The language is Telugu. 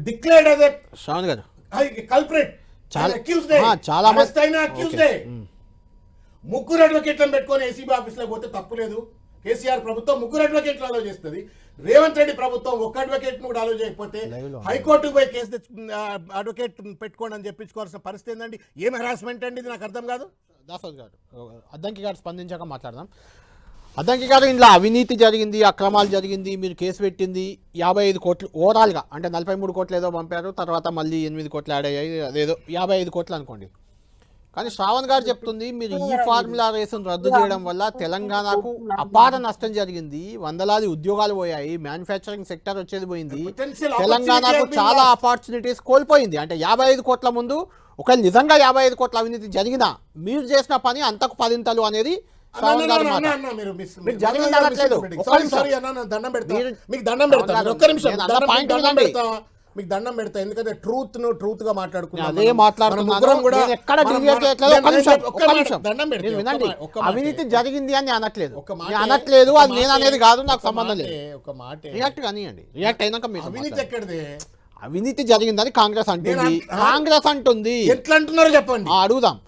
డిక్లేర్డ్ యాజ్ ఎ శ్రావణ్ గారు కల్ప్రిట్, చాలా ముగ్గురు అడ్వకేట్లను పెట్టుకొని ఏసీబీ ఆఫీస్లో పోతే తప్పులేదు. కేసీఆర్ ప్రభుత్వం ముగ్గురు అడ్వకేట్లు అలో చేస్తుంది. రేవంత్ రెడ్డి ప్రభుత్వం ఒక్క అడ్వకేట్ కూడా అలో చేయకపోతే హైకోర్టుకు పోయి కేసు అడ్వకేట్ పెట్టుకోండి అని చెప్పించుకోవాల్సిన పరిస్థితి ఏంటండి? ఏం హెరాస్మెంట్ అండి ఇది? నాకు అర్థం కాదు. దాసోద్ గారు, అద్దంకి గారు స్పందించాక మాట్లాడదాం. అద్దంకి గారు, ఇంట్లో అవినీతి జరిగింది, అక్రమాలు జరిగింది, మీరు కేసు పెట్టింది 55 కోట్లు ఓవరాల్గా, అంటే 43 కోట్లు ఏదో పంపారు, తర్వాత మళ్ళీ 8 కోట్లు యాడ్ అయ్యాయి, అదేదో 55 కోట్లు అనుకోండి. కానీ శ్రావణ్ గారు చెప్తుంది మీరు ఈ ఫార్ములా రేసును రద్దు చేయడం వల్ల తెలంగాణకు అపార నష్టం జరిగింది, వందలాది ఉద్యోగాలు పోయాయి, మ్యానుఫ్యాక్చరింగ్ సెక్టర్ వచ్చేది పోయింది, తెలంగాణకు చాలా ఆపర్చునిటీస్ కోల్పోయింది. అంటే 55 కోట్ల ముందు ఒకవేళ నిజంగా 55 కోట్ల అవినీతి జరిగినా మీరు చేసిన పని అంతకు పదింతలు అనేది మీకు దండం పెడతా. ఎందుకంటే ట్రూత్ గా మాట్లాడుకున్నాం. అవినీతి జరిగింది అని అనట్లేదు, అది నేను అనేది కాదు, నాకు సంబంధం లేదు. ఒక మాట రియాక్ట్ కానివ్వండి, రియాక్ట్ అయినాక మీరు అవినీతి ఎక్కడిది? అవినీతి జరిగిందని కాంగ్రెస్ అంటుంది, కాంగ్రెస్ అంటుంది, ఎట్లా అంటున్నారో చెప్పండి, అడుగుదాం.